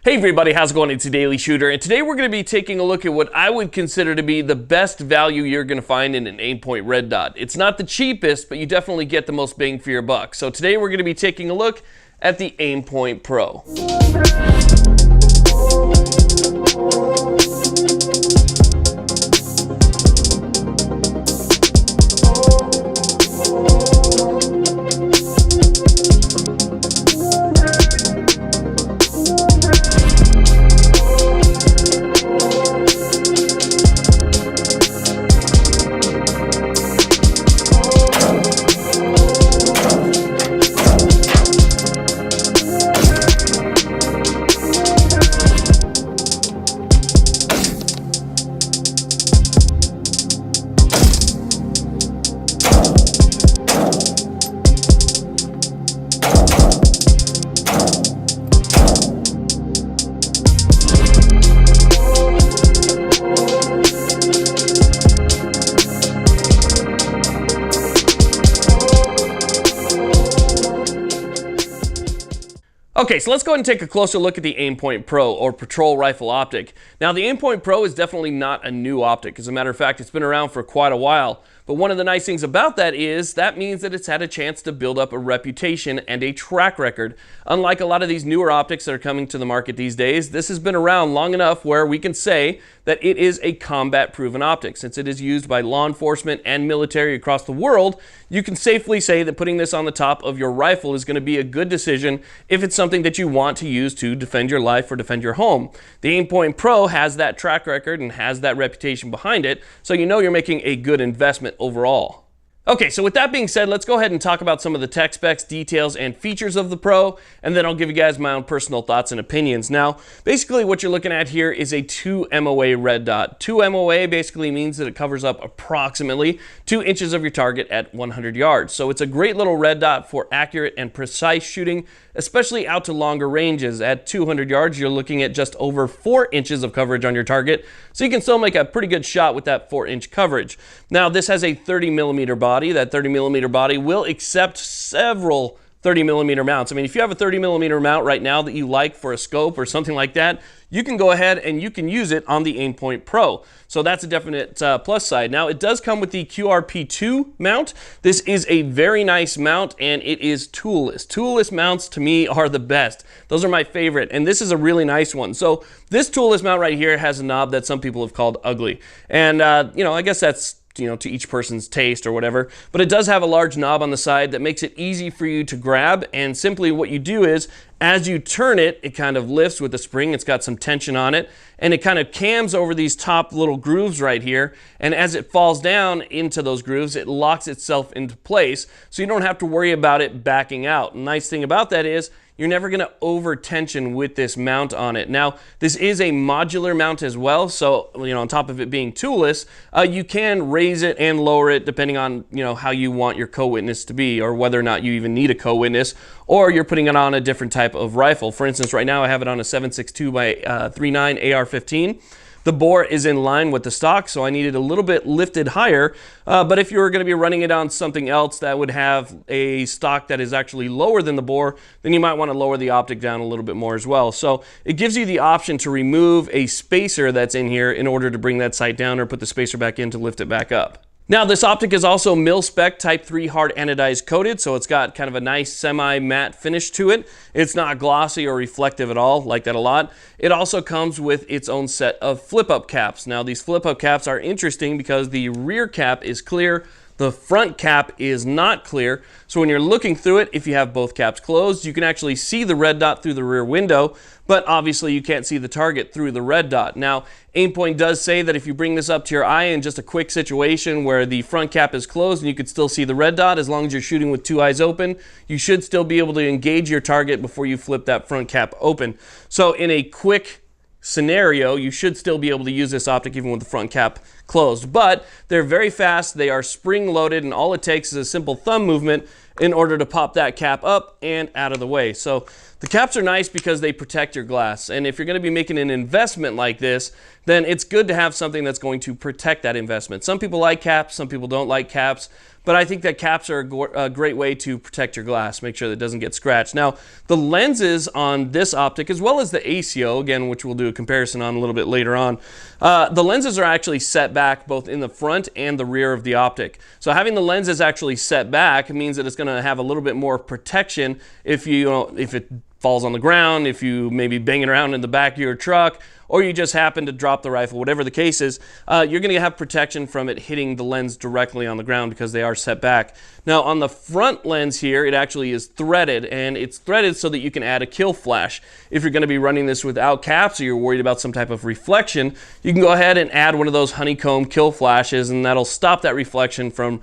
Hey everybody, how's it going? It's a Daily Shooter, and today we're going to be taking a look at what I would consider to be the best value you're going to find in an AimPoint red dot. It's not the cheapest, but you definitely get the most bang for your buck. So today we're going to be taking a look at the AimPoint PRO. Okay, so let's go ahead and take a closer look at the AimPoint PRO, or Patrol Rifle Optic. Now, the AimPoint PRO is definitely not a new optic. As a matter of fact, it's been around for quite a while. But one of the nice things about that is that means that it's had a chance to build up a reputation and a track record. Unlike a lot of these newer optics that are coming to the market these days, this has been around long enough where we can say that it is a combat-proven optic. Since it is used by law enforcement and military across the world, you can safely say that putting this on the top of your rifle is going to be a good decision if it's something that you want to use to defend your life or defend your home. The AimPoint PRO has that track record and has that reputation behind it, so you know you're making a good investment overall. Okay, so with that being said, let's go ahead and talk about some of the tech specs, details, and features of the Pro, and then I'll give you guys my own personal thoughts and opinions. Now, basically what you're looking at here is a 2 MOA red dot. 2 MOA basically means that it covers up approximately 2 inches of your target at 100 yards. So it's a great little red dot for accurate and precise shooting, especially out to longer ranges. At 200 yards, you're looking at just over 4 inches of coverage on your target, so you can still make a pretty good shot with that 4-inch coverage. Now, this has a 30mm body. That 30mm body will accept several 30mm mounts. I mean, if you have a 30mm mount right now that you like for a scope or something like that, you can go ahead and you can use it on the AimPoint PRO. So that's a definite plus side. Now, it does come with the QRP2 mount. This is a very nice mount, and it is toolless. Toolless mounts, to me, are the best. Those are my favorite, and this is a really nice one. So this toolless mount right here has a knob that some people have called ugly. And, you know, I guess that's to each person's taste or whatever, but it does have a large knob on the side that makes it easy for you to grab, and simply what you do is, as you turn it, it kind of lifts with the spring. It's got some tension on it, and it kind of cams over these top little grooves right here, and as it falls down into those grooves, it locks itself into place, so you don't have to worry about it backing out. The nice thing about that is, you're never going to over tension with this mount on it. Now, this is a modular mount as well, so on top of it being toolless, you can raise it and lower it depending on how you want your co-witness to be, or whether or not you even need a co-witness, or you're putting it on a different type of rifle. For instance, right now I have it on a 7.62 by 39 AR-15. The bore is in line with the stock, so I need it a little bit lifted higher, but if you were going to be running it on something else that would have a stock that is actually lower than the bore, then you might want to lower the optic down a little bit more as well. So it gives you the option to remove a spacer that's in here in order to bring that sight down, or put the spacer back in to lift it back up. Now, this optic is also mil-spec Type 3 hard anodized coated, so it's got kind of a nice semi-matte finish to it. It's not glossy or reflective at all, like that a lot. It also comes with its own set of flip-up caps. Now, these flip-up caps are interesting because the rear cap is clear, the front cap is not clear, so when you're looking through it, if you have both caps closed, you can actually see the red dot through the rear window, but obviously you can't see the target through the red dot. Now, AimPoint does say that if you bring this up to your eye in just a quick situation where the front cap is closed and you could still see the red dot, as long as you're shooting with 2 eyes open, you should still be able to engage your target before you flip that front cap open. So in a quick scenario, you should still be able to use this optic even with the front cap closed. But they're very fast, they are spring loaded, and all it takes is a simple thumb movement in order to pop that cap up and out of the way. So the caps are nice because they protect your glass. And if you're going to be making an investment like this, then it's good to have something that's going to protect that investment. Some people like caps, some people don't like caps. But I think that caps are a great way to protect your glass, make sure that it doesn't get scratched. Now, the lenses on this optic, as well as the ACO, again, which we'll do a comparison on a little bit later on, the lenses are actually set back both in the front and the rear of the optic. So having the lenses actually set back means that it's going to have a little bit more protection if if it falls on the ground, if you maybe bang it around in the back of your truck, or you just happen to drop the rifle, whatever the case is, you're going to have protection from it hitting the lens directly on the ground because they are set back. Now on the front lens here, it actually is threaded, and it's threaded so that you can add a kill flash. If you're going to be running this without caps or you're worried about some type of reflection, you can go ahead and add one of those honeycomb kill flashes, and that'll stop that reflection from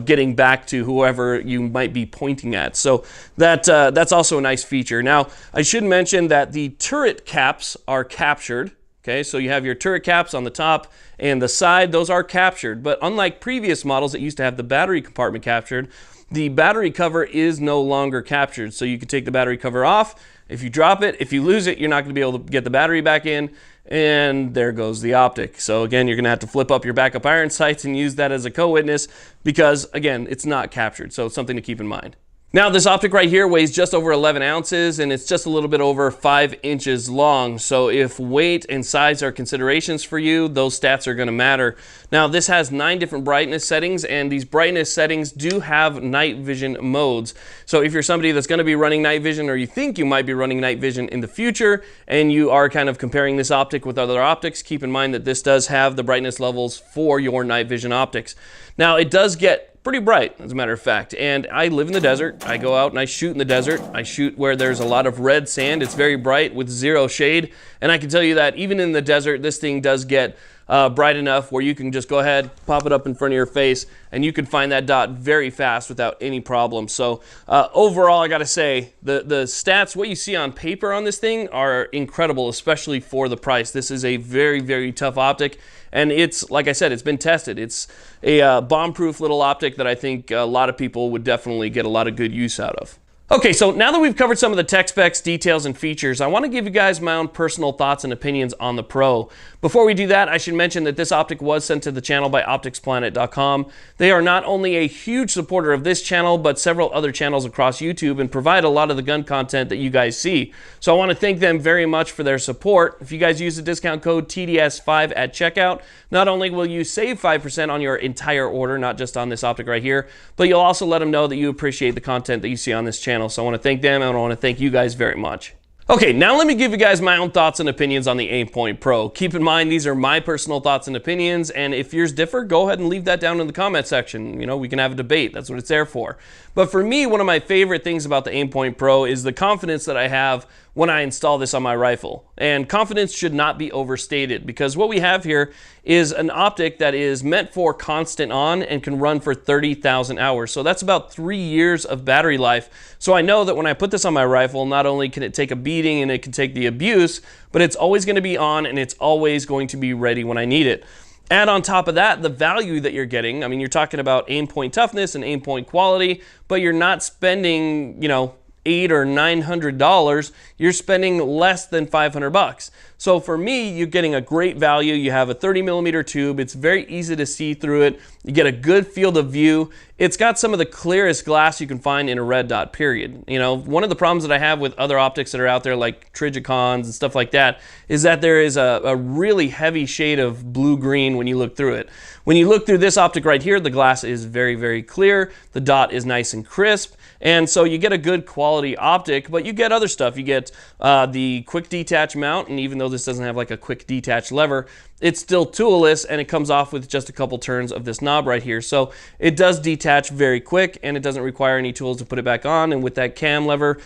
getting back to whoever you might be pointing at. So that's also a nice feature. Now I should mention that the turret caps are captured. Okay, so you have your turret caps on the top and the side, those are captured. But unlike previous models that used to have the battery compartment captured, the battery cover is no longer captured. So you can take the battery cover off. If you drop it, if you lose it, you're not going to be able to get the battery back in, and there goes the optic. So again, you're going to have to flip up your backup iron sights and use that as a co-witness because, again, it's not captured. So it's something to keep in mind. Now this optic right here weighs just over 11 ounces and it's just a little bit over 5 inches long. So if weight and size are considerations for you, those stats are going to matter. Now this has 9 different brightness settings, and these brightness settings do have night vision modes. So if you're somebody that's going to be running night vision, or you think you might be running night vision in the future, and you are kind of comparing this optic with other optics, keep in mind that this does have the brightness levels for your night vision optics. Now it does get pretty bright, as a matter of fact, and I live in the desert. I go out and I shoot in the desert. I shoot where there's a lot of red sand. It's very bright with zero shade, and I can tell you that even in the desert, this thing does get bright enough where you can just go ahead, pop it up in front of your face, and you can find that dot very fast without any problem. So overall, I gotta say, the stats, what you see on paper on this thing are incredible, especially for the price. This is a very, very tough optic, and it's, like I said, it's been tested. It's a bomb-proof little optic that I think a lot of people would definitely get a lot of good use out of. Okay, so now that we've covered some of the tech specs, details, and features, I want to give you guys my own personal thoughts and opinions on the Pro. Before we do that, I should mention that this optic was sent to the channel by opticsplanet.com. They are not only a huge supporter of this channel, but several other channels across YouTube, and provide a lot of the gun content that you guys see. So I want to thank them very much for their support. If you guys use the discount code TDS5 at checkout, not only will you save 5% on your entire order, not just on this optic right here, but you'll also let them know that you appreciate the content that you see on this channel. So I want to thank them, and I want to thank you guys very much. Okay, now let me give you guys my own thoughts and opinions on the AimPoint Pro. Keep in mind, these are my personal thoughts and opinions, and if yours differ, go ahead and leave that down in the comment section. We can have a debate. That's what it's there for. But for me, one of my favorite things about the AimPoint Pro is the confidence that I have when I install this on my rifle. And confidence should not be overstated, because what we have here is an optic that is meant for constant on and can run for 30,000 hours. So that's about 3 years of battery life. So I know that when I put this on my rifle, not only can it take a beating and it can take the abuse, but it's always going to be on and it's always going to be ready when I need it. Add on top of that the value that you're getting. I mean, you're talking about AimPoint toughness and AimPoint quality, but you're not spending, $800 or $900, you're spending less than $500. So for me, you're getting a great value. You have a 30mm tube. It's very easy to see through it. You get a good field of view. It's got some of the clearest glass you can find in a red dot, period. One of the problems that I have with other optics that are out there, like Trigicons and stuff like that, is that there is a really heavy shade of blue-green when you look through it. When you look through this optic right here, the glass is very, very clear. The dot is nice and crisp. And so you get a good quality optic, but you get other stuff. You get the quick detach mount, and even though this doesn't have like a quick detach lever, it's still toolless, and it comes off with just a couple turns of this knob right here. So it does detach very quick, and it doesn't require any tools to put it back on. And with that cam lever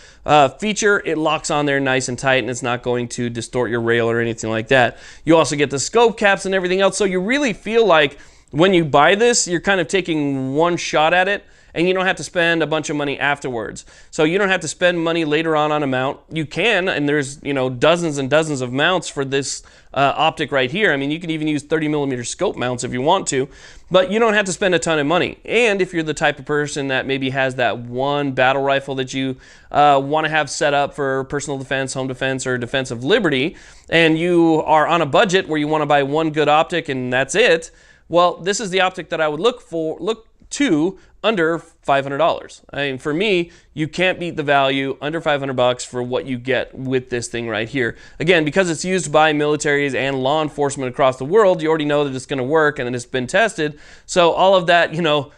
feature, it locks on there nice and tight, and it's not going to distort your rail or anything like that. You also get the scope caps and everything else, so you really feel like when you buy this, you're kind of taking one shot at it, and you don't have to spend a bunch of money afterwards. So you don't have to spend money later on a mount. You can, and there's, you know, dozens and dozens of mounts for this optic right here. I mean, you can even use 30mm scope mounts if you want to, but you don't have to spend a ton of money. And if you're the type of person that maybe has that one battle rifle that you want to have set up for personal defense, home defense, or defense of liberty, and you are on a budget where you want to buy one good optic and that's it, well, this is the optic that I would look to under $500. I mean, for me, you can't beat the value under $500 for what you get with this thing right here. Again, because it's used by militaries and law enforcement across the world, you already know that it's going to work and that it's been tested. So all of that, you know,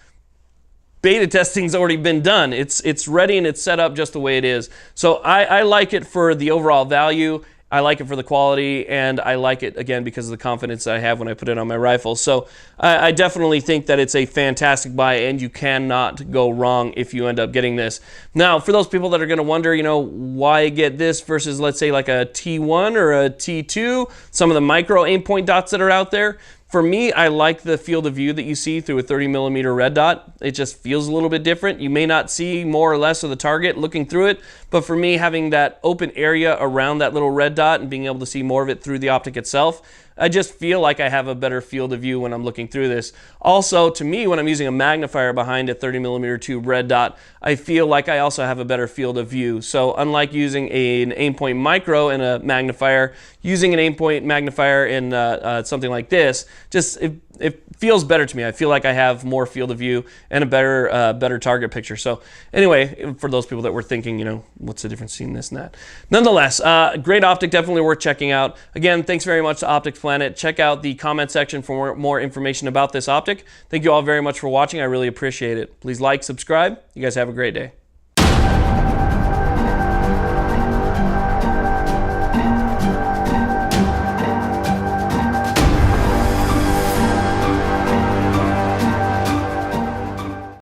beta testing's already been done. It's ready and it's set up just the way it is. So I like it for the overall value. I like it for the quality, and I like it, again, because of the confidence that I have when I put it on my rifle. So I definitely think that it's a fantastic buy, and you cannot go wrong if you end up getting this. Now, for those people that are going to wonder, you know, why get this versus, let's say, like a T1 or a T2, some of the micro AimPoint dots that are out there, for me, I like the field of view that you see through a 30mm red dot. It just feels a little bit different. You may not see more or less of the target looking through it, but for me, having that open area around that little red dot and being able to see more of it through the optic itself, I just feel like I have a better field of view when I'm looking through this. Also, to me, when I'm using a magnifier behind a 30mm tube red dot, I feel like I also have a better field of view. So unlike using an AimPoint Micro and a magnifier, using an AimPoint magnifier in something like this, just it feels better to me. I feel like I have more field of view and a better target picture. So anyway, for those people that were thinking, you know, what's the difference between this and that? Nonetheless, great optic, definitely worth checking out. Again, thanks very much to Optics Planet. Check out the comment section for more information about this optic. Thank you all very much for watching. I really appreciate it. Please like, subscribe. You guys have a great day.